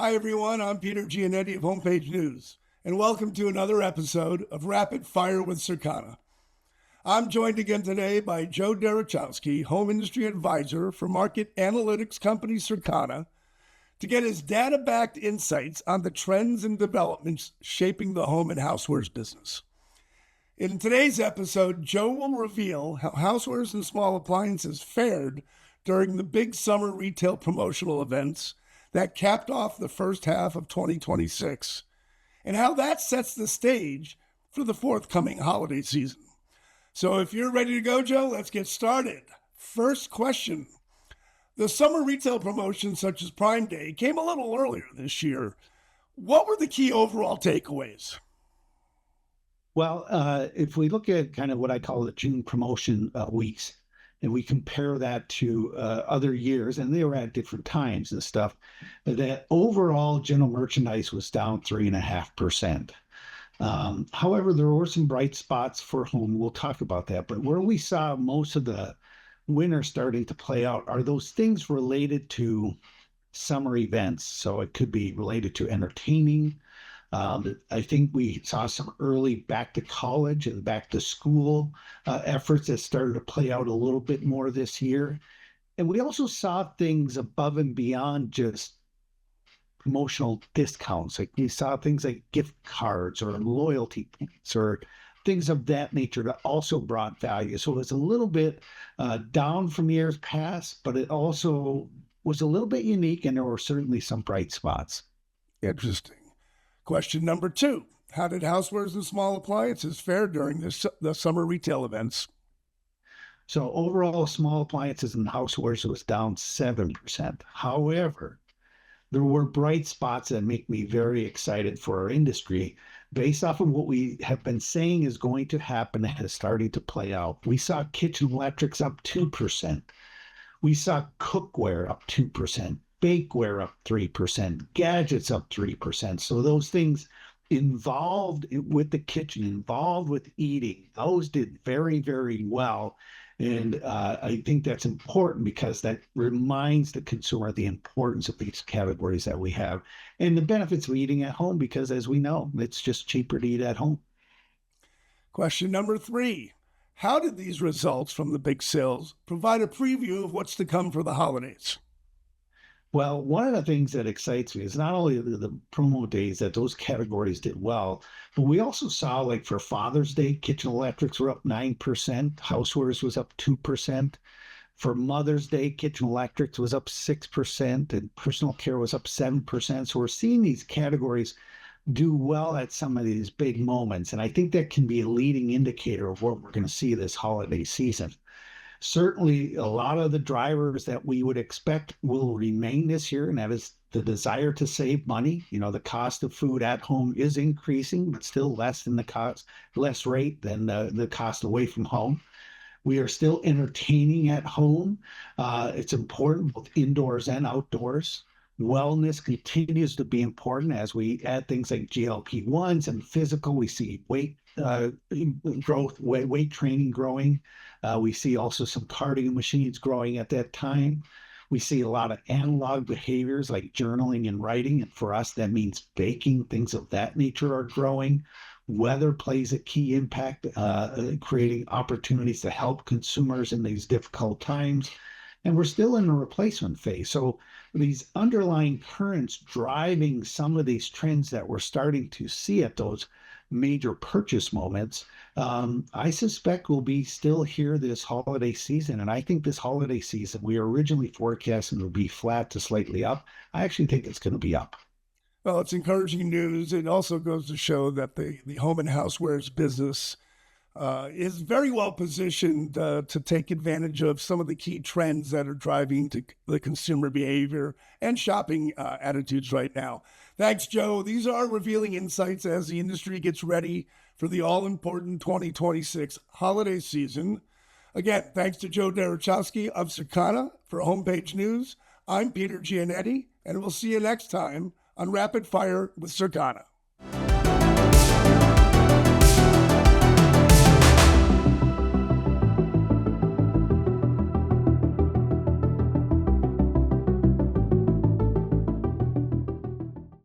Hi, everyone. I'm Peter Giannetti of Homepage News, and welcome to another episode of Rapid Fire with Circana. I'm joined again today by Joe Derochowski, Home Industry Advisor for market analytics company Circana, to get his data-backed insights on the trends and developments shaping the home and housewares business. In today's episode, Joe will reveal how housewares and small appliances fared during the big summer retail promotional events that capped off the first half of 2026, and how that sets the stage for the forthcoming holiday season. So if you're ready to go, Joe, let's get started. First question. The summer retail promotions such as Prime Day came a little earlier this year. What were the key overall takeaways? Well, if we look at kind of what I call the June promotion weeks, and we compare that to other years, and they were at different times and stuff, that overall general merchandise was down 3.5%. However, there were some bright spots for home. We'll talk about that. But where we saw most of the winter starting to play out are those things related to summer events. So it could be related to entertaining. I think we saw some early back to college and back to school efforts that started to play out a little bit more this year. And we also saw things above and beyond just promotional discounts. Like we saw things like gift cards or loyalty points or things of that nature that also brought value. So it was a little bit down from years past, but it also was a little bit unique, and there were certainly some bright spots. Interesting. Question number 2. How did housewares and small appliances fare during the summer retail events? So overall, small appliances and housewares was down 7%. However, there were bright spots that make me very excited for our industry based off of what we have been saying is going to happen and has started to play out. We saw kitchen electrics up 2%. We saw cookware up 2%. Bakeware up 3%, gadgets up 3%. So those things involved with the kitchen, involved with eating, those did very, very well. And I think that's important because that reminds the consumer the importance of these categories that we have and the benefits of eating at home, because as we know, it's just cheaper to eat at home. Question number 3. How did these results from the big sales provide a preview of what's to come for the holidays? Well, one of the things that excites me is not only the promo days that those categories did well, but we also saw, like for Father's Day, kitchen electrics were up 9%, housewares was up 2%. For Mother's Day, kitchen electrics was up 6%, and personal care was up 7%. So we're seeing these categories do well at some of these big moments. And I think that can be a leading indicator of what we're going to see this holiday season. Certainly, a lot of the drivers that we would expect will remain this year, and that is the desire to save money. You know, the cost of food at home is increasing, but still less rate than the cost away from home. We are still entertaining at home. It's important both indoors and outdoors. Wellness continues to be important as we add things like GLP-1s and physical. We see weight growth, weight training growing. We see also some cardio machines growing at that time. We see a lot of analog behaviors like journaling and writing. And for us, that means baking, things of that nature are growing. Weather plays a key impact, creating opportunities to help consumers in these difficult times. And we're still in a replacement phase. So these underlying currents driving some of these trends that we're starting to see at those major purchase moments, I suspect will be still here this holiday season. And I think this holiday season, we originally forecasted will be flat to slightly up. I actually think it's going to be up. Well, it's encouraging news. It also goes to show that the home and housewares business is very well positioned to take advantage of some of the key trends that are driving to the consumer behavior and shopping attitudes right now. Thanks, Joe. These are revealing insights as the industry gets ready for the all-important 2026 holiday season. Again, thanks to Joe Derochowski of Circana for Homepage News. I'm Peter Giannetti, and we'll see you next time on Rapid Fire with Circana.